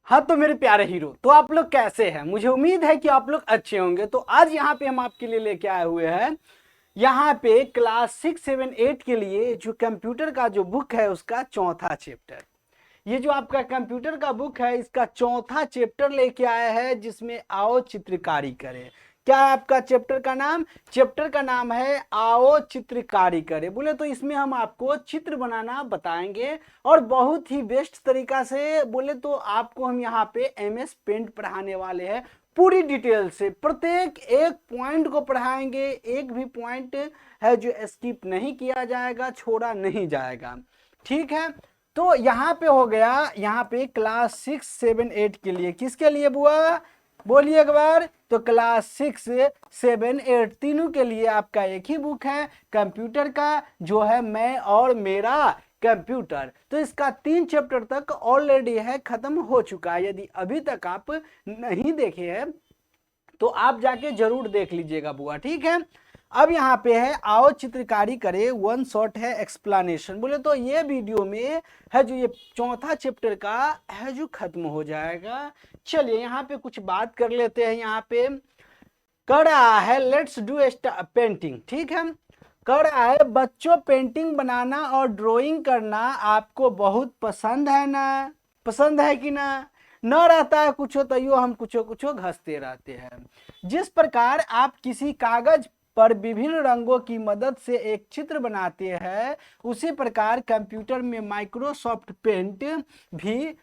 हाँ तो मेरे प्यारे हीरो, तो आप लोग कैसे हैं? मुझे उम्मीद है कि आप लोग अच्छे होंगे। तो आज यहाँ पे हम आपके लिए लेके आए हुए हैं, यहाँ पे क्लास 6, 7, 8 के लिए जो कंप्यूटर का जो बुक है उसका चौथा चैप्टर। ये जो आपका कंप्यूटर का बुक है इसका चौथा चैप्टर लेके आया है, जिसमें आओ चित्रकारी करें। क्या है आपका चैप्टर का नाम? चैप्टर का नाम है आओ चित्रकारी करें। बोले तो इसमें हम आपको चित्र बनाना बताएंगे, और बहुत ही बेस्ट तरीका से। बोले तो आपको हम यहाँ पे एमएस पेंट पढ़ाने वाले हैं, पूरी डिटेल से प्रत्येक एक पॉइंट को पढ़ाएंगे। एक भी पॉइंट है जो स्किप नहीं किया जाएगा, छोड़ा नहीं जाएगा। ठीक है, तो यहाँ पे हो गया, यहाँ पे क्लास 6, 7, 8 के लिए। किसके लिए बुआ? बोलिए एक बार। तो क्लास 6, 7, 8 तीनों के लिए आपका एक ही बुक है कंप्यूटर का, जो है मैं और मेरा कंप्यूटर। तो इसका 3 चैप्टर तक ऑलरेडी है, खत्म हो चुका है। यदि अभी तक आप नहीं देखे हैं तो आप जाके जरूर देख लीजिएगा बुआ, ठीक है। अब यहाँ पे है आओ चित्रकारी करे, वन शॉट है एक्सप्लेनेशन। बोले तो ये वीडियो में है जो ये चौथा चैप्टर का है जो खत्म हो जाएगा। चलिए यहाँ पे कुछ बात कर लेते हैं। यहाँ पे कर रहा है लेट्स डू पेंटिंग, ठीक है। कर रहा है बच्चों, पेंटिंग बनाना और ड्राइंग करना आपको बहुत पसंद है ना? पसंद है कि ना? न रहता है कुछो तो यो हम कुछो कुछो घसते रहते हैं। जिस प्रकार आप किसी कागज पर विभिन्न रंगों की मदद से एक चित्र बनाते हैं, उसी प्रकार कंप्यूटर में माइक्रोसॉफ्ट पेंट भी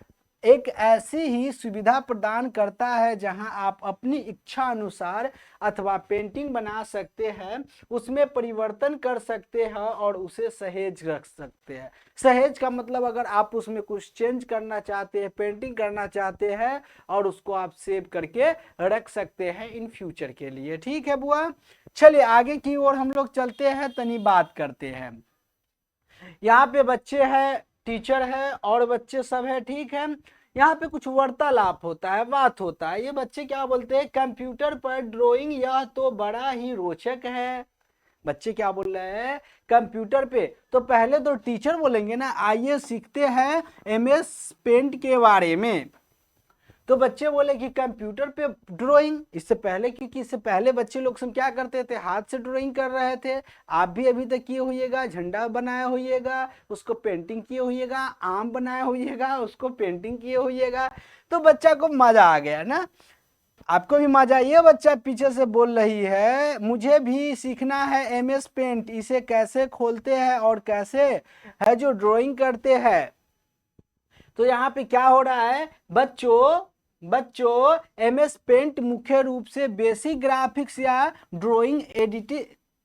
एक ऐसी ही सुविधा प्रदान करता है जहां आप अपनी इच्छा अनुसार अथवा पेंटिंग बना सकते हैं, उसमें परिवर्तन कर सकते हैं और उसे सहेज रख सकते हैं। सहेज का मतलब अगर आप उसमें कुछ चेंज करना चाहते हैं, पेंटिंग करना चाहते हैं, और उसको आप सेव करके रख सकते हैं इन फ्यूचर के लिए। ठीक है बुआ, चलिए आगे की ओर हम लोग चलते हैं, तनी बात करते हैं। यहाँ पे बच्चे हैं, टीचर है और बच्चे सब है, ठीक है। यहाँ पे कुछ वार्तालाप होता है, बात होता है। ये बच्चे क्या बोलते हैं? कंप्यूटर पर ड्राइंग यह तो बड़ा ही रोचक है। बच्चे क्या बोल रहे हैं? कंप्यूटर पे। तो पहले तो टीचर बोलेंगे ना, आइए सीखते हैं एमएस पेंट के बारे में। तो बच्चे बोले कि कंप्यूटर पे ड्राइंग। इससे पहले, क्योंकि इससे पहले बच्चे लोग सब क्या करते थे? हाथ से ड्राइंग कर रहे थे। आप भी अभी तक किए होइएगा, झंडा बनाया होइएगा, उसको पेंटिंग किए होइएगा, आम बनाया होइएगा, उसको पेंटिंग किए होइएगा। तो बच्चा को मजा आ गया ना? आपको भी मजा? ये बच्चा पीछे से बोल रही है मुझे भी सीखना है एमएस पेंट, इसे कैसे खोलते हैं और कैसे है जो ड्राइंग करते हैं। तो यहाँ पे क्या हो रहा है बच्चों, एमएस पेंट मुख्य रूप से बेसिक ग्राफिक्स या ड्राइंग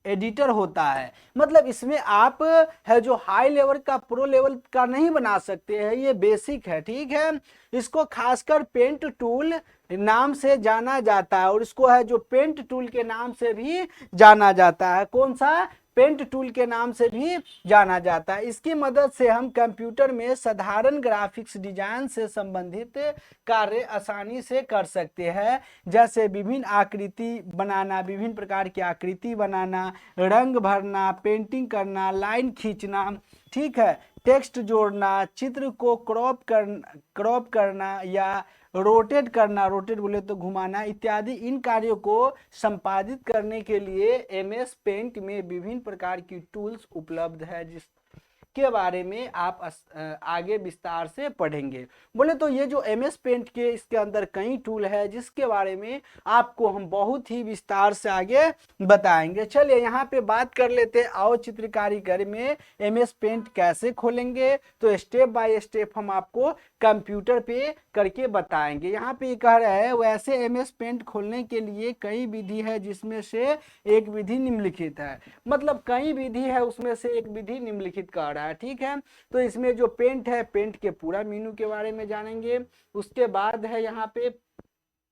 एडिटर होता है। मतलब इसमें आप है जो हाई लेवल का, प्रो लेवल का नहीं बना सकते हैं, ये बेसिक है, ठीक है। इसको खासकर पेंट टूल नाम से जाना जाता है, और इसको है जो पेंट टूल के नाम से भी जाना जाता है। कौन सा? पेंट टूल के नाम से भी जाना जाता है। इसकी मदद से हम कंप्यूटर में साधारण ग्राफिक्स डिजाइन से संबंधित कार्य आसानी से कर सकते हैं, जैसे विभिन्न आकृति बनाना, विभिन्न प्रकार की आकृति बनाना, रंग भरना, पेंटिंग करना, लाइन खींचना, ठीक है, टेक्स्ट जोड़ना, चित्र को क्रॉप करना या रोटेट करना, रोटेट बोले तो घुमाना इत्यादि। इन कार्यों को संपादित करने के लिए एमएस पेंट में विभिन्न प्रकार की टूल्स उपलब्ध है, जिस के बारे में आप आगे विस्तार से पढ़ेंगे। बोले तो ये जो एमएस पेंट के इसके अंदर कई टूल है, जिसके बारे में आपको हम बहुत ही विस्तार से आगे बताएंगे। चलिए यहाँ पे बात कर लेते हैं, आओ चित्रकारी घर में एमएस पेंट कैसे खोलेंगे। तो स्टेप बाय स्टेप हम आपको कंप्यूटर पे करके बताएंगे। यहाँ पे कह रहे हैं वैसे एमएस पेंट खोलने के लिए कई विधि है, जिसमें से एक विधि निम्नलिखित है। मतलब कई विधि है, उसमें से एक विधि निम्नलिखित कह रहा है, ठीक है। तो इसमें जो पेंट है, पेंट के पूरा मीनू के बारे में जानेंगे। उसके बाद है यहाँ पे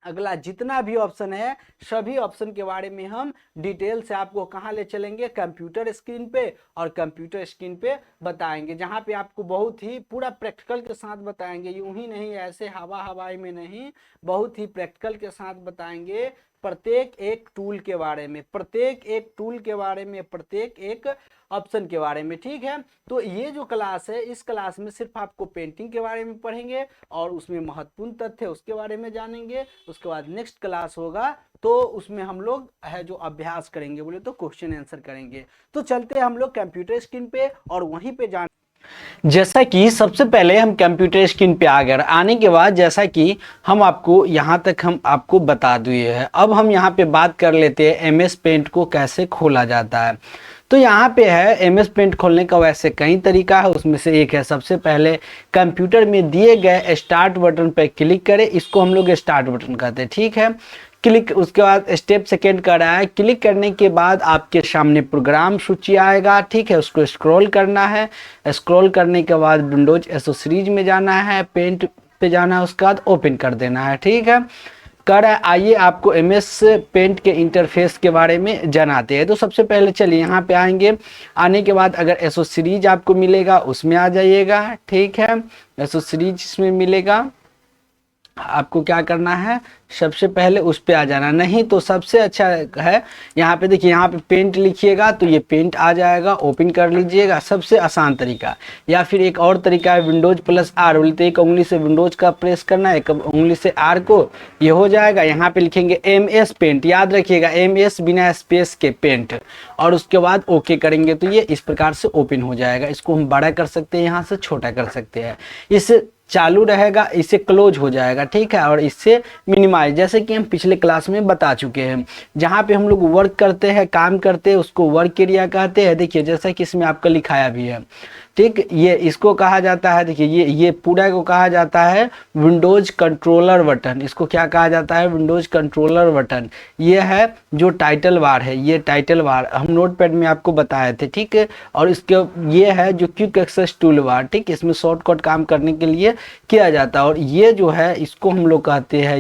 अगला जितना भी ऑप्शन है, सभी ऑप्शन के बारे में हम डिटेल से आपको कहाँ ले चलेंगे? कंप्यूटर स्क्रीन पे, और कंप्यूटर स्क्रीन पे बताएंगे, जहाँ पे आपको बहुत ही पूरा प्रैक्टिकल के साथ बताएंगे। यूं ही नहीं, ऐसे हवा हवाई में नहीं, बहुत ही प्रैक्टिकल के साथ बताएंगे, प्रत्येक एक टूल के बारे में, प्रत्येक एक टूल के बारे में, प्रत्येक एक ऑप्शन के बारे में, ठीक है। तो ये जो क्लास है, इस क्लास में सिर्फ आपको पेंटिंग के बारे में पढ़ेंगे और उसमें महत्वपूर्ण तथ्य उसके बारे में जानेंगे। उसके बाद नेक्स्ट क्लास होगा तो उसमें हम लोग है जो अभ्यास करेंगे, बोले तो क्वेश्चन आंसर करेंगे। तो चलते हैं हम लोग कंप्यूटर स्क्रीन पे और वहीं पे जान, जैसा कि सबसे पहले हम कंप्यूटर स्क्रीन पे आ गए। आने के बाद जैसा कि हम आपको यहाँ तक हम आपको बता दिए हैं, अब हम यहाँ पे बात कर लेते हैं एमएस पेंट को कैसे खोला जाता है। तो यहाँ पे है एमएस पेंट खोलने का वैसे कई तरीका है, उसमें से एक है सबसे पहले कंप्यूटर में दिए गए स्टार्ट बटन पर क्लिक करें, इसको हम लोग स्टार्ट बटन कहते हैं, ठीक है। क्लिक, उसके बाद स्टेप सेकेंड कर रहा है, क्लिक करने के बाद आपके सामने प्रोग्राम सूची आएगा, ठीक है। उसको स्क्रॉल करना है, स्क्रॉल करने के बाद विंडोज एसेसरीज में जाना है, पेंट पे जाना है, उसके बाद ओपन कर देना है, ठीक है। कर आइए आपको एमएस पेंट के इंटरफेस के बारे में जनाते हैं। तो सबसे पहले चलिए यहाँ पे आएंगे, आने के बाद अगर एसेसरीज आपको मिलेगा उसमें आ जाइएगा, ठीक है। एसेसरीज इसमें मिलेगा, आपको क्या करना है, सबसे पहले उस पे आ जाना, नहीं तो सबसे अच्छा है यहाँ पे देखिए, यहाँ पे पेंट लिखिएगा तो ये पेंट आ जाएगा, ओपन कर लीजिएगा, सबसे आसान तरीका। या फिर एक और तरीका है विंडोज प्लस आर, बोलते एक उंगली से विंडोज का प्रेस करना है, एक उंगली से आर को, ये हो जाएगा। यहाँ पे लिखेंगे एमएस पेंट, याद रखिएगा एमएस बिना स्पेस के पेंट, और उसके बाद ओके करेंगे तो ये इस प्रकार से ओपन हो जाएगा। इसको हम बड़ा कर सकते हैं, यहाँ से छोटा कर सकते हैं, इससे चालू रहेगा, इससे क्लोज हो जाएगा, ठीक है। और इससे मिनिमाइज, जैसे कि हम पिछले क्लास में बता चुके हैं, जहाँ पे हम लोग वर्क करते हैं, काम करते हैं, उसको वर्क एरिया कहते हैं। देखिए जैसा कि इसमें आपका लिखाया भी है, ठीक, ये इसको कहा जाता है, देखिए ये पूरा को कहा जाता है विंडोज कंट्रोलर बटन। इसको क्या कहा जाता है, विंडोज कंट्रोलर बटन। ये है जो टाइटल बार है, ये टाइटल बार हम नोटपैड में आपको बताए थे, ठीक है। और इसके ये है जो क्विक एक्सेस टूल बार, ठीक, इसमें शॉर्टकट काम करने के लिए किया जाता है। और ये जो है इसको हम लोग कहते हैं,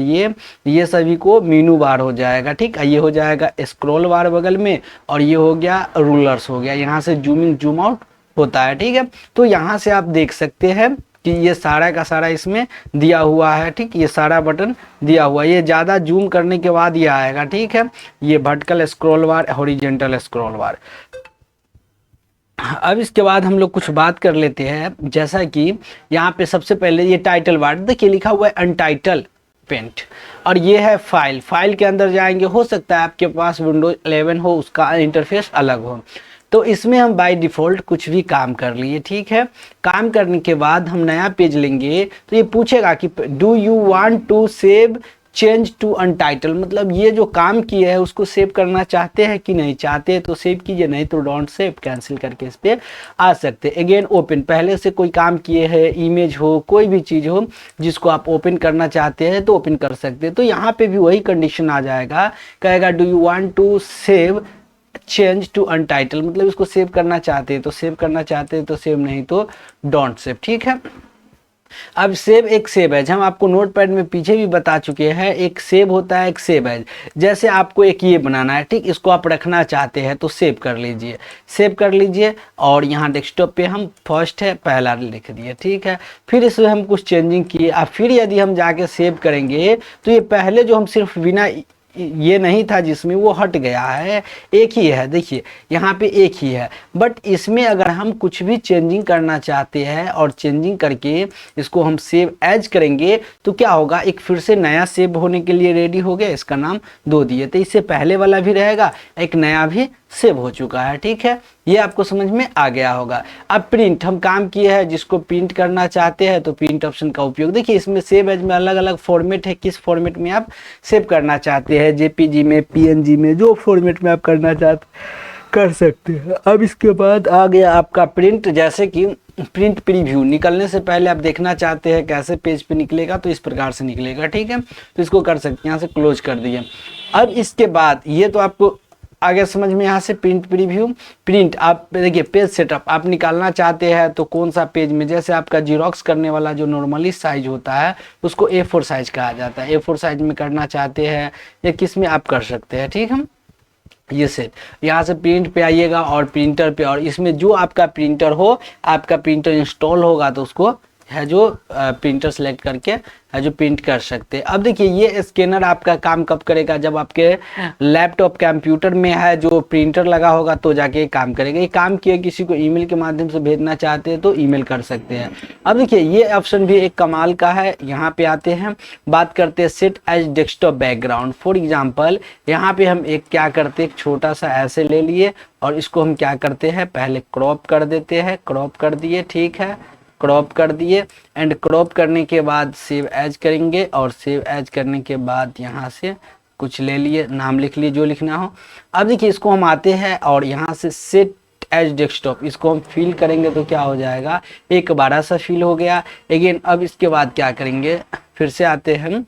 ये सभी को मेनू बार हो जाएगा, ठीक है। ये हो जाएगा स्क्रॉल बार बगल में, और ये हो गया रूलर्स हो गया, यहाँ से जूम इन जूम आउट होता है, ठीक है। तो यहाँ से आप देख सकते हैं कि ये सारा का सारा इसमें दिया हुआ है, ठीक, ये सारा बटन दिया हुआ है। ये ज़्यादा जूम करने के बाद ये आएगा, ठीक है। ये वर्टिकल स्क्रॉल बार, हॉरिजॉन्टल स्क्रॉल बार। अब इसके बाद हम लोग कुछ बात कर लेते हैं, जैसा कि यहाँ पे सबसे पहले ये टाइटल बार, देखिए लिखा हुआ है अनटाइटल पेंट, और ये है फाइल। फाइल के अंदर जाएंगे, हो सकता है आपके पास विंडोज 11 हो, उसका इंटरफेस अलग हो। तो इसमें हम बाय डिफ़ॉल्ट कुछ भी काम कर लिए, ठीक है। काम करने के बाद हम नया पेज लेंगे तो ये पूछेगा कि do you want to save change to untitled, मतलब ये जो काम किए है उसको सेव करना चाहते हैं कि नहीं, चाहते हैं तो सेव कीजिए, नहीं तो डोंट सेव, कैंसिल करके इस पे आ सकते हैं। अगेन ओपन, पहले से कोई काम किए हैं, इमेज हो, कोई भी चीज़ हो जिसको आप ओपन करना चाहते हैं तो ओपन कर सकते हैं। तो यहाँ पे भी वही कंडीशन आ जाएगा, कहेगा do you want to save change to untitled, मतलब इसको सेव करना चाहते हैं तो सेव करना चाहते हैं तो सेव, नहीं तो डोंट सेव, ठीक है। अब सेव एक सेव एज, हम आपको नोटपैड में पीछे भी बता चुके हैं, एक सेव होता है, एक सेव एज। जैसे आपको एक ये बनाना है, ठीक, इसको आप रखना चाहते हैं तो सेव कर लीजिए, सेव कर लीजिए। और यहाँ डेस्कटॉप पे हम फर्स्ट है पहला लिख दिए, ठीक है। फिर इसमें हम कुछ चेंजिंग किए, अब फिर यदि हम जाके सेव करेंगे तो ये पहले जो हम सिर्फ बिना ये नहीं था जिसमें, वो हट गया है, एक ही है, देखिए यहाँ पे एक ही है। बट इसमें अगर हम कुछ भी चेंजिंग करना चाहते हैं और चेंजिंग करके इसको हम सेव एज करेंगे तो क्या होगा, एक फिर से नया सेव होने के लिए रेडी हो गया, इसका नाम दो दिए, तो इससे पहले वाला भी रहेगा, एक नया भी सेव हो चुका है, ठीक है। ये आपको समझ में आ गया होगा। अब प्रिंट हम काम किए हैं, जिसको प्रिंट करना चाहते हैं तो प्रिंट ऑप्शन का उपयोग, देखिए इसमें सेव एज में अलग अलग फॉर्मेट है, किस फॉर्मेट में आप सेव करना चाहते हैं, जेपीजी में, पीएनजी में, जो फॉर्मेट में आप करना चाहते कर सकते हैं। अब इसके बाद आ गया आपका प्रिंट, जैसे कि प्रिंट प्रीव्यू, निकलने से पहले आप देखना चाहते हैं कैसे पेज पे निकलेगा तो इस प्रकार से निकलेगा, ठीक है। तो इसको कर सकते हैं, यहाँ से क्लोज कर दिए। अब इसके बाद ये तो आपको आगे समझ में, यहाँ से प्रिंट प्रीव्यू, प्रिंट आप देखिए पेज सेटअप आप निकालना चाहते हैं तो कौन सा पेज में, जैसे आपका जीरोक्स करने वाला जो नॉर्मली साइज होता है उसको A4 साइज कहा जाता है, A4 साइज में करना चाहते हैं या किस में आप कर सकते हैं, ठीक है। ये सेट, यहाँ से प्रिंट पे आइएगा और प्रिंटर पे, और इसमें जो आपका प्रिंटर हो, आपका प्रिंटर इंस्टॉल होगा तो उसको है जो प्रिंटर सेलेक्ट करके है जो प्रिंट कर सकते हैं। अब देखिए ये स्कैनर आपका काम कब करेगा, जब आपके लैपटॉप कंप्यूटर में है जो प्रिंटर लगा होगा तो जाके काम करेगा। ये काम किया किसी को ईमेल के माध्यम से भेजना चाहते हैं तो ईमेल कर सकते हैं। अब देखिए ये ऑप्शन भी एक कमाल का है। यहाँ पे आते हैं, बात करते हैं set as desktop background. For example यहाँ पे हम एक क्या करते हैं, एक छोटा सा ऐसे ले लिए और इसको हम क्या करते हैं, पहले क्रॉप कर देते हैं, क्रॉप कर दिए, ठीक है, क्रॉप कर दिए। एंड क्रॉप करने के बाद सेव एज करेंगे और सेव एज करने के बाद यहाँ से कुछ ले लिए, नाम लिख लिए जो लिखना हो। अब देखिए इसको हम आते हैं और यहाँ से सेट एज डेस्कटॉप इसको हम फिल करेंगे तो क्या हो जाएगा, एक बड़ा सा फिल हो गया। अगेन अब इसके बाद क्या करेंगे, फिर से आते हैं हम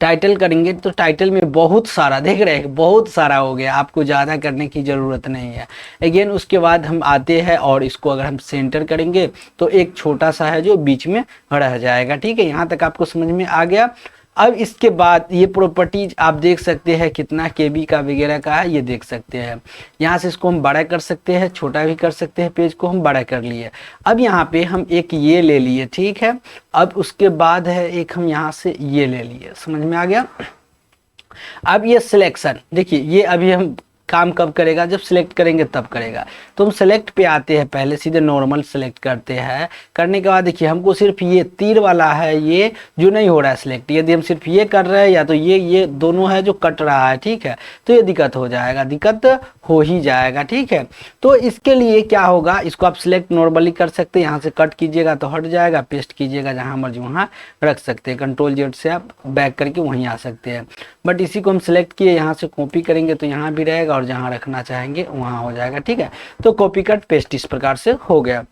टाइटल करेंगे तो टाइटल में बहुत सारा देख रहे हैं, बहुत सारा हो गया, आपको ज़्यादा करने की ज़रूरत नहीं है। अगेन उसके बाद हम आते हैं और इसको अगर हम सेंटर करेंगे तो एक छोटा सा है जो बीच में रह जाएगा। ठीक है, यहाँ तक आपको समझ में आ गया। अब इसके बाद ये प्रॉपर्टीज आप देख सकते हैं कितना केबी का वगैरह का है, ये देख सकते हैं। यहाँ से इसको हम बड़ा कर सकते हैं, छोटा भी कर सकते हैं, पेज को हम बड़ा कर लिए। अब यहाँ पे हम एक ये ले लिए, ठीक है। अब उसके बाद है एक हम यहाँ से ये ले लिए, समझ में आ गया। अब ये सिलेक्शन देखिए, ये अभी हम काम कब करेगा, जब सिलेक्ट करेंगे तब करेगा। तो हम सेलेक्ट पे आते हैं, पहले सीधे नॉर्मल सेलेक्ट करते हैं। करने के बाद देखिए हमको सिर्फ ये तीर वाला है ये जो नहीं हो रहा है सिलेक्ट। यदि हम सिर्फ ये कर रहे हैं या तो ये दोनों है जो कट रहा है, ठीक है, तो ये दिक्कत हो जाएगा, दिक्कत हो ही जाएगा। ठीक है, तो इसके लिए क्या होगा, इसको आप सिलेक्ट नॉर्मली कर सकते हैं, यहाँ से कट कीजिएगा तो हट जाएगा, पेस्ट कीजिएगा जहाँ मर्जी वहाँ रख सकते हैं। कंट्रोल जेड से आप बैक करके वहीं आ सकते हैं। बट इसी को हम सिलेक्ट किए, यहाँ से कॉपी करेंगे तो यहाँ भी रहेगा और जहाँ रखना चाहेंगे वहाँ हो जाएगा। ठीक है, तो कॉपी कट पेस्ट इस प्रकार से हो गया।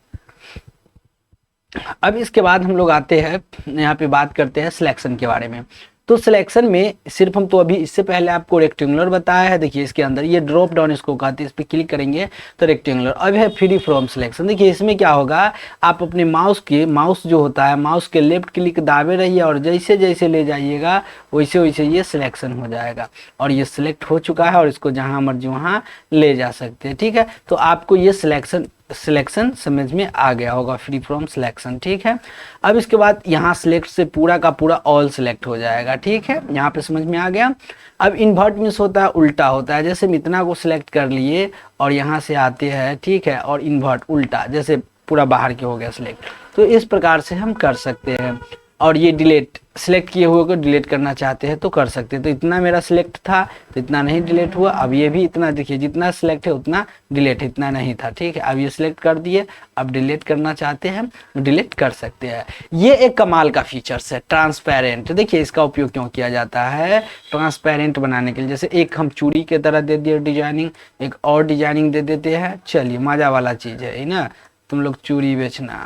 अब इसके बाद हम लोग आते हैं, यहाँ पे बात करते हैं सिलेक्शन के बारे में। तो सिलेक्शन में सिर्फ हम तो अभी इससे पहले आपको रेक्टेंगुलर बताया है। देखिए इसके अंदर ये ड्रॉप डाउन इसको कहते हैं, इस पर क्लिक करेंगे तो रेक्टेंगुलर। अब है फ्री फ्रॉम सिलेक्शन। देखिए इसमें क्या होगा, आप अपने माउस जो होता है, माउस के लेफ्ट क्लिक दाबे रहिए और जैसे जैसे ले जाइएगा वैसे वैसे ये सिलेक्शन हो जाएगा। और ये सिलेक्ट हो चुका है और इसको जहाँ मर्जी वहाँ ले जा सकते हैं। ठीक है, तो आपको ये सिलेक्शन समझ में आ गया होगा, फ्री फ्रॉम सिलेक्शन। ठीक है, अब इसके बाद यहाँ सिलेक्ट से पूरा का पूरा ऑल सिलेक्ट हो जाएगा। ठीक है, यहाँ पे समझ में आ गया। अब इन्वर्ट मीन्स होता है उल्टा होता है, जैसे हम इतना को सिलेक्ट कर लिए और यहाँ से आते हैं, ठीक है, और इन्वर्ट उल्टा, जैसे पूरा बाहर के हो गया सिलेक्ट। तो इस प्रकार से हम कर सकते हैं। और ये डिलीट, सिलेक्ट किए हुए को डिलीट करना चाहते हैं तो कर सकते हैं। तो इतना मेरा सिलेक्ट था तो इतना नहीं डिलीट हुआ। अब ये भी इतना, देखिए जितना सिलेक्ट है उतना डिलीट, इतना नहीं था। ठीक है, अब ये सिलेक्ट कर दिए, अब डिलीट करना चाहते हैं डिलीट कर सकते हैं। ये एक कमाल का फीचर्स है, ट्रांसपेरेंट। देखिए इसका उपयोग क्यों किया जाता है, ट्रांसपेरेंट बनाने के लिए। जैसे एक हम चूड़ी के तरह दे दिए डिजाइनिंग, एक और डिजाइनिंग दे देते हैं। चलिए मजा वाला चीज है ना, तुम लोग चूड़ी बेचना।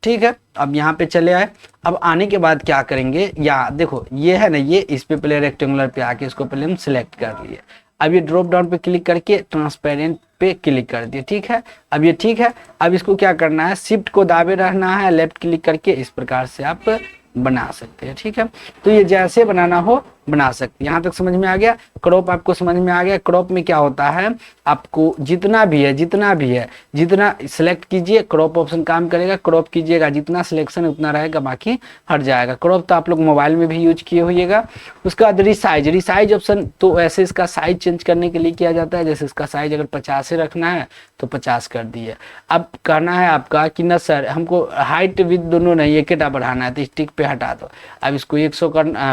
ठीक है, अब यहाँ पे चले आए। अब आने के बाद क्या करेंगे, या देखो ये है ना, ये इस पे पहले रेक्टेंगुलर पे आके इसको पहले हम सिलेक्ट कर लिए। अब ये ड्रॉप डाउन पे क्लिक करके ट्रांसपेरेंट पे क्लिक कर दिए। ठीक है, अब ये ठीक है। अब इसको क्या करना है, शिफ्ट को दाबे रहना है, लेफ्ट क्लिक करके इस प्रकार से आप बना सकते हैं। ठीक है, तो ये जैसे बनाना हो बना सकते हैं। यहाँ तक समझ में आ गया। क्रॉप आपको समझ में आ गया। क्रॉप में क्या होता है, आपको जितना भी है जितना सिलेक्ट कीजिए, क्रॉप ऑप्शन काम करेगा। क्रॉप कीजिएगा, जितना सिलेक्शन उतना रहेगा, बाकी हट जाएगा। क्रॉप तो आप लोग मोबाइल में भी यूज किए होइएगा। उसके बाद रिसाइज ऑप्शन, तो ऐसे इसका साइज चेंज करने के लिए किया जाता है। जैसे इसका साइज अगर 50 से रखना है तो 50 कर दिए। अब कहना है आपका कि ना सर हमको हाइट विथ दोनों नहीं, एक ही बढ़ाना है, तो स्टिक पे हटा दो। अब इसको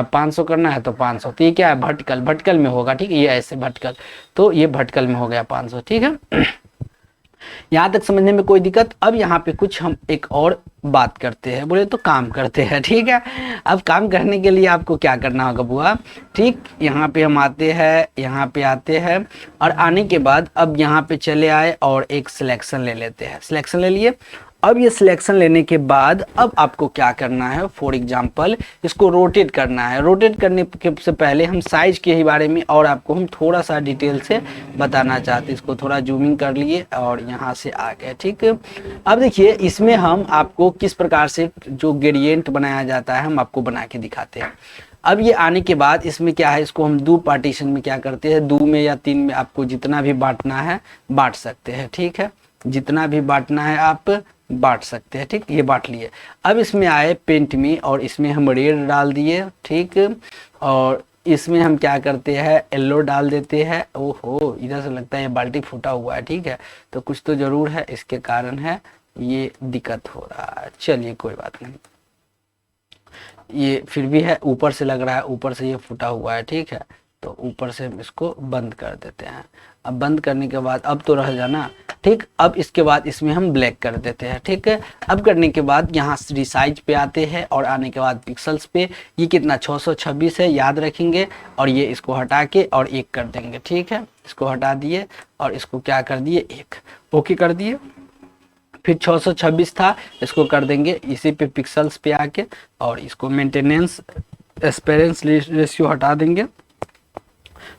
500 करना है तो 500। तो ये क्या है, भटकल में होगा। ठीक है, ये ऐसे भटकल, तो ये भटकल में हो गया 500। ठीक है, यहाँ तक समझने में कोई दिक्कत। अब यहाँ पे कुछ हम एक और बात करते हैं, बोले तो काम करते हैं। ठीक है, अब काम करने के लिए आपको क्या करना होगा बुआ, ठीक, यहाँ पे हम आते हैं और आने के बाद अब यहाँ पे चले आए और एक सिलेक्शन ले लेते हैं। सिलेक्शन ले लिए। अब ये सिलेक्शन लेने के बाद अब आपको क्या करना है, फॉर एग्जांपल इसको रोटेट करना है। रोटेट करने से पहले हम साइज के ही बारे में और आपको हम थोड़ा सा डिटेल से बताना चाहते हैं। इसको थोड़ा जूमिंग कर लिए और यहाँ से आ गए। ठीक, अब देखिए इसमें हम आपको किस प्रकार से जो ग्रेडियंट बनाया जाता है हम आपको बना के दिखाते हैं। अब ये आने के बाद इसमें क्या है, इसको हम 2 पार्टीशन में क्या करते हैं, 2 में या 3 में आपको जितना भी बांटना है बांट सकते हैं। ठीक है, जितना भी बांटना है आप बांट सकते हैं। ठीक, ये बांट लिए। अब इसमें आए पेंट में और इसमें हम रेड डाल दिए। ठीक, और इसमें हम क्या करते हैं, येलो डाल देते हैं। ओहो, इधर से लगता है ये बाल्टी फूटा हुआ है। ठीक है, तो कुछ तो जरूर है, इसके कारण है ये दिक्कत हो रहा है। चलिए कोई बात नहीं, ये फिर भी है, ऊपर से लग रहा है, ऊपर से ये फूटा हुआ है। ठीक है, तो ऊपर से हम इसको बंद कर देते हैं। अब बंद करने के बाद अब तो रह जाना। ठीक, अब इसके बाद इसमें हम ब्लैक कर देते हैं। ठीक है, अब करने के बाद यहाँ रिसाइज पे आते हैं और आने के बाद पिक्सल्स पे, ये कितना 626 है, याद रखेंगे। और ये इसको हटा के और 1 कर देंगे। ठीक है, इसको हटा दिए और इसको क्या कर दिए, 1 ओके कर दिए। फिर 626 था, इसको कर देंगे इसी पे पिक्सल्स पे आके और इसको मेंटेनेंस एस्पेरेंस रेशियो हटा देंगे,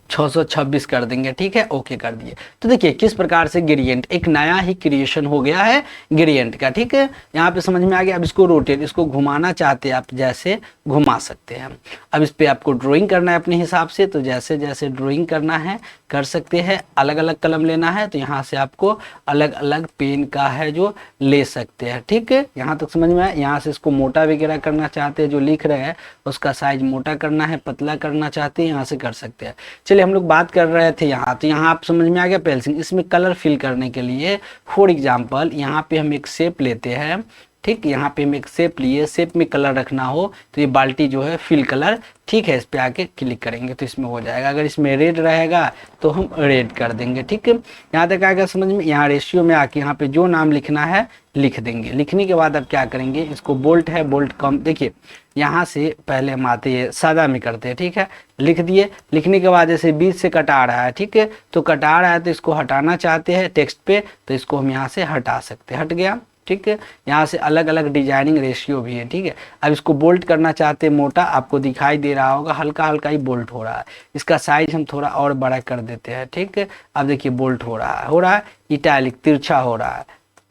626 कर देंगे। ठीक है, ओके कर दिए। तो देखिए किस प्रकार से ग्रेडियंट, एक नया ही क्रिएशन हो गया है ग्रेडियंट का। ठीक है, यहाँ पे समझ में आ गया। अब इसको रोटेट, इसको घुमाना चाहते हैं आप, जैसे घुमा सकते हैं। अब इस पे आपको ड्राइंग करना है अपने हिसाब से, तो जैसे जैसे ड्राइंग करना है कर सकते हैं। अलग अलग कलम लेना है तो यहाँ से आपको अलग अलग पेन का है जो ले सकते हैं। ठीक है, यहाँ तक समझ में आया। यहाँ से इसको मोटा वगैरह करना चाहते हैं, जो लिख रहे हैं उसका साइज मोटा करना है, पतला करना चाहते हैं, यहाँ से कर सकते हैं। चलिए हम लोग बात कर रहे थे यहाँ, तो यहाँ आप समझ में आ गया पेंसिल। इसमें कलर फिल करने के लिए फॉर एग्जाम्पल यहाँ पे हम एक शेप लेते हैं। ठीक, यहाँ पे हम एक शेप लिए, शेप में कलर रखना हो तो ये बाल्टी जो है फिल कलर। ठीक है, इस पे आके क्लिक करेंगे तो इसमें हो जाएगा। अगर इसमें रेड रहेगा तो हम रेड कर देंगे। ठीक है, यहाँ तक आएगा समझ में। यहाँ रेशियो में आके यहाँ पे जो नाम लिखना है लिख देंगे। लिखने के बाद अब क्या करेंगे, इसको बोल्ट है, बोल्ट कम, देखिए यहाँ से पहले हम आते हैं सादा में करते हैं। ठीक है, लिख दिए। लिखने के बाद जैसे बीच से कटा रहा है, ठीक है, तो कटा रहा है तो इसको हटाना चाहते हैं टेक्स्ट पे, तो इसको हम यहाँ से हटा सकते हैं, हट गया। ठीक है, यहाँ से अलग अलग डिजाइनिंग रेशियो भी है। ठीक है, अब इसको बोल्ट करना चाहते हैं मोटा, आपको दिखाई दे रहा होगा हल्का हल्का ही बोल्ट हो रहा है। इसका साइज हम थोड़ा और बड़ा कर देते हैं। ठीक है, अब देखिए बोल्ट हो रहा है इटैलिक, तिरछा हो रहा है,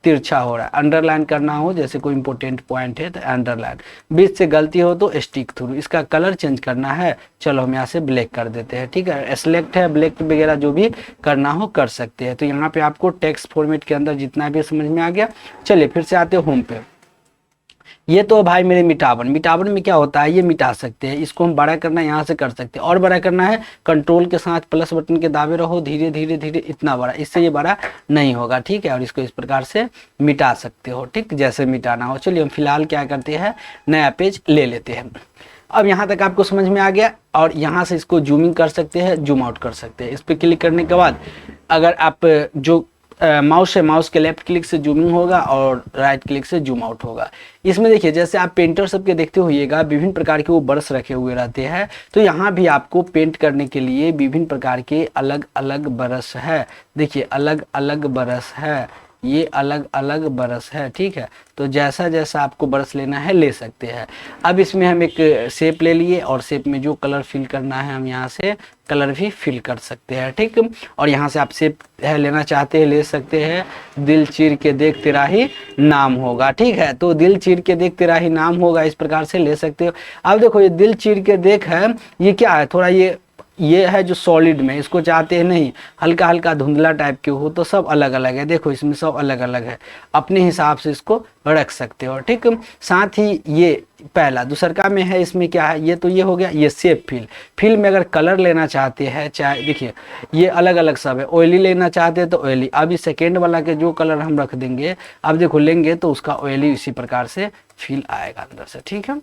तिरछा हो रहा है। अंडरलाइन करना हो, जैसे कोई इंपॉर्टेंट पॉइंट है तो अंडरलाइन, बीच से गलती हो तो स्टिक थ्रू। इसका कलर चेंज करना है, चलो हम यहाँ से ब्लैक कर देते हैं। ठीक है, सेलेक्ट है, ब्लैक वगैरह जो भी करना हो कर सकते हैं। तो यहाँ पे आपको टेक्स्ट फॉर्मेट के अंदर जितना भी समझ में आ गया। चलिए फिर से आते हैं होम पे। ये तो भाई मेरे मिटावन, मिटावन में क्या होता है, ये मिटा सकते हैं। इसको हम बड़ा करना है, यहाँ से कर सकते हैं। और बड़ा करना है, कंट्रोल के साथ प्लस बटन के दाबे रहो, धीरे धीरे धीरे इतना बड़ा, इससे ये बड़ा नहीं होगा। ठीक है, और इसको इस प्रकार से मिटा सकते हो। ठीक, जैसे मिटाना हो। चलिए हम फिलहाल क्या करते हैं, नया पेज ले लेते हैं। अब यहाँ तक आपको समझ में आ गया। और यहाँ से इसको जूमिंग कर सकते हैं, जूम आउट कर सकते हैं। इस पर क्लिक करने के बाद अगर आप जो माउस है, माउस के लेफ्ट क्लिक से जूमिंग होगा और राइट क्लिक से जूम आउट होगा। इसमें देखिए जैसे आप पेंटर सबके देखते होइएगा विभिन्न प्रकार के वो ब्रश रखे हुए रहते हैं, तो यहाँ भी आपको पेंट करने के लिए विभिन्न प्रकार के अलग अलग ब्रश है। देखिए अलग अलग ब्रश है, ये अलग अलग ब्रश है। ठीक है, तो जैसा जैसा आपको ब्रश लेना है ले सकते हैं। अब इसमें हम एक शेप ले लिए और शेप में जो कलर फिल करना है हम यहाँ से कलर भी फिल कर सकते हैं। ठीक, और यहाँ से आप शेप है लेना चाहते हैं ले सकते हैं। दिल चीर के देख तेरा ही नाम होगा। ठीक है, तो दिल चीर के देख तेरा ही नाम होगा, इस प्रकार से ले सकते हो। अब देखो ये दिल चीर के देख है, ये क्या है, थोड़ा ये है जो सॉलिड में, इसको चाहते हैं नहीं हल्का हल्का धुंधला टाइप के हो, तो सब अलग अलग है। देखो इसमें सब अलग अलग है, अपने हिसाब से इसको रख सकते हो। ठीक, साथ ही ये पहला दूसरका में है, इसमें क्या है, ये तो ये हो गया, ये शेप फिल। फिल में अगर कलर लेना चाहते हैं, चाहे देखिए ये अलग अलग सब है। ऑयली लेना चाहते हैं तो ऑयली, अब इस सेकेंड वाला के जो कलर हम रख देंगे, अब देखो लेंगे तो उसका ऑयली इसी प्रकार से फिल आएगा अंदर से। ठीक है,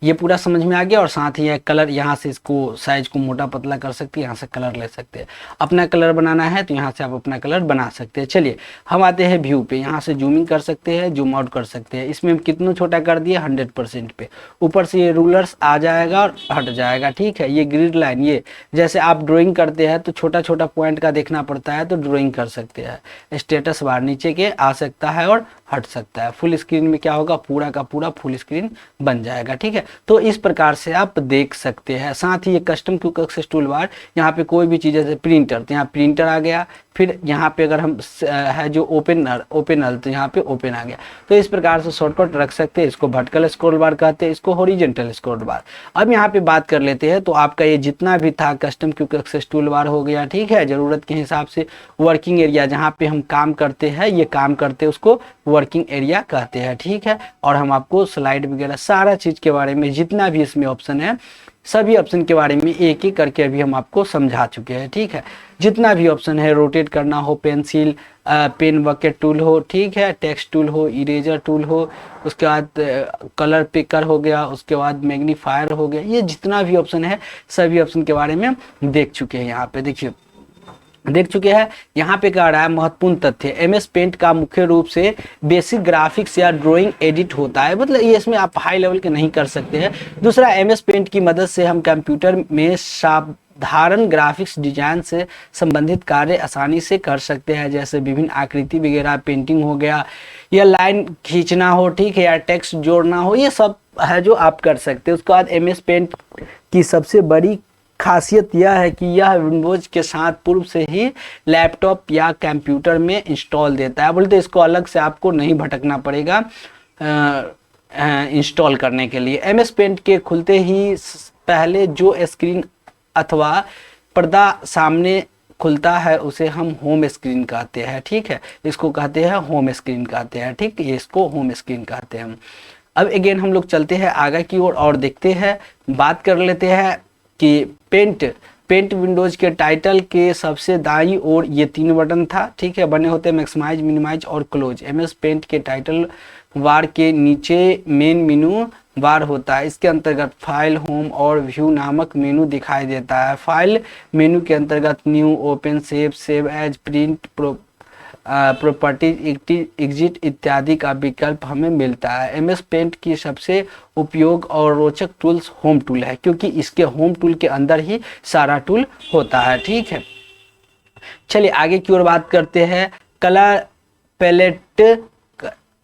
ये पूरा समझ में आ गया। और साथ ही कलर यहाँ से इसको साइज को मोटा पतला कर सकते हैं, यहाँ से कलर ले सकते हैं। अपना कलर बनाना है तो यहाँ से आप अपना कलर बना सकते हैं। चलिए हम आते हैं व्यू पे, यहाँ से जूमिंग कर सकते हैं, जूम आउट कर सकते हैं। इसमें हम कितना छोटा कर दिए 100% पे, ऊपर से ये रूलर्स आ जाएगा और हट जाएगा। ठीक है, ये ग्रिड लाइन, ये जैसे आप ड्राइंग करते हैं तो छोटा छोटा पॉइंट का देखना पड़ता है तो ड्राइंग कर सकते हैं। स्टेटस बार नीचे के आ सकता है और हट सकता है। फुल स्क्रीन में क्या होगा, पूरा का पूरा फुल स्क्रीन बन जाएगा। ठीक है, तो इस प्रकार से आप देख सकते हैं। साथ ही ये custom quick access tool bar, यहाँ पे कोई भी चीज़ जैसे प्रिंटर, तो यहाँ प्रिंटर आ गया। फिर यहाँ पे अगर हम है जो ओपनर तो यहाँ पे ओपन आ गया। तो इस प्रकार से शॉर्टकट रख सकते हैं। इसको वर्टिकल स्क्रॉल बार कहते हैं, इसको हॉरिजॉन्टल स्क्रॉल बार। अब यहाँ पे बात कर लेते हैं। तो आपका ये जितना भी था custom quick access tool bar हो गया, ठीक है, जरूरत के हिसाब से। वर्किंग एरिया जहाँ पे हम काम करते हैं, ये काम करते हैं उसको वर्किंग एरिया कहते हैं, ठीक है। और हम आपको स्लाइड वगैरह सारा चीज के बारे में जितना भी इसमें ऑप्शन है सभी ऑप्शन के बारे में एक एक करके अभी हम आपको समझा चुके हैं, ठीक है। जितना भी ऑप्शन है, रोटेट करना हो, पेंसिल पेन बकेट टूल हो, ठीक है, टेक्स्ट टूल हो, इरेजर टूल हो, उसके बाद कलर पिकर हो गया, उसके बाद मैग्नीफायर हो गया, ये जितना भी ऑप्शन है सभी ऑप्शन के बारे में हम देख चुके हैं। यहाँ पे देखिए देख चुके हैं। यहाँ पे क्या रहा है महत्वपूर्ण तथ्य, एमएस पेंट का मुख्य रूप से बेसिक ग्राफिक्स या ड्राइंग एडिट होता है, मतलब ये इसमें आप हाई लेवल के नहीं कर सकते हैं। दूसरा, एमएस पेंट की मदद से हम कंप्यूटर में साधारण ग्राफिक्स डिजाइन से संबंधित कार्य आसानी से कर सकते हैं, जैसे विभिन्न आकृति वगैरह पेंटिंग हो गया, या लाइन खींचना हो, ठीक है, या टेक्स्ट जोड़ना हो, ये सब है जो आप कर सकते हैं। उसके बाद एमएस पेंट की सबसे बड़ी खासियत यह है कि यह विंडोज के साथ पूर्व से ही लैपटॉप या कंप्यूटर में इंस्टॉल देता है, बोलते इसको अलग से आपको नहीं भटकना पड़ेगा इंस्टॉल करने के लिए। एमएस पेंट के खुलते ही पहले जो स्क्रीन अथवा पर्दा सामने खुलता है उसे हम होम स्क्रीन कहते हैं, ठीक है, इसको कहते हैं होम स्क्रीन कहते हैं, ठीक, ये इसको होम स्क्रीन कहते हैं। अब अगेन हम लोग चलते हैं आगे की ओर और देखते हैं, बात कर लेते हैं कि पेंट विंडोज के टाइटल के सबसे दाईं ओर ये 3 बटन था, ठीक है, बने होते हैं मैक्सिमाइज, मिनिमाइज और क्लोज। एमएस पेंट के टाइटल बार के नीचे मेन मेनू बार होता है, इसके अंतर्गत फाइल, होम और व्यू नामक मेनू दिखाई देता है। फाइल मेनू के अंतर्गत new, open, save as, print, properties, exit इत्यादि का विकल्प हमें मिलता है। एमएस पेंट की सबसे उपयोग और रोचक टूल्स होम टूल है, क्योंकि इसके होम टूल के अंदर ही सारा टूल होता है, ठीक है। चलिए आगे की ओर बात करते हैं। कलर पैलेट,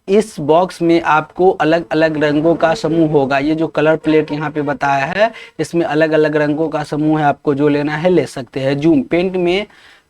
इस बॉक्स में आपको अलग अलग रंगों का समूह होगा। ये जो कलर प्लेट यहाँ पे बताया है इसमें अलग अलग रंगों का समूह है, आपको जो लेना है ले सकते हैं। जूम,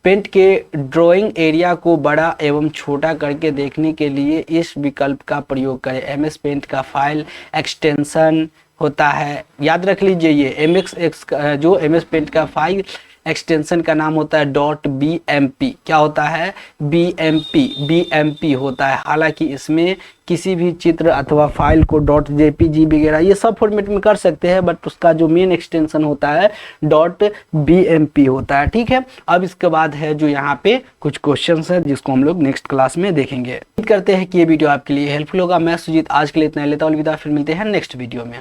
पेंट के ड्राइंग एरिया को बड़ा एवं छोटा करके देखने के लिए इस विकल्प का प्रयोग करें। एमएस पेंट का फाइल एक्सटेंशन होता है, याद रख लीजिए ये जो एमएस पेंट का फाइल एक्सटेंशन का नाम होता है .bmp। क्या होता है? bmp होता है। हालांकि इसमें किसी भी चित्र अथवा फाइल को .jpg वगैरह ये सब फॉर्मेट में कर सकते हैं, बट उसका जो मेन एक्सटेंशन होता है .bmp होता है, ठीक है। अब इसके बाद है जो यहाँ पे कुछ क्वेश्चंस है जिसको हम लोग नेक्स्ट क्लास में देखेंगे। उम्मीद करते हैं कि ये वीडियो आपके लिए हेल्पफुल होगा। मैं सुजीत आज के लिए इतना लेता हूँ, अलविदा, फिर मिलते हैं नेक्स्ट वीडियो में।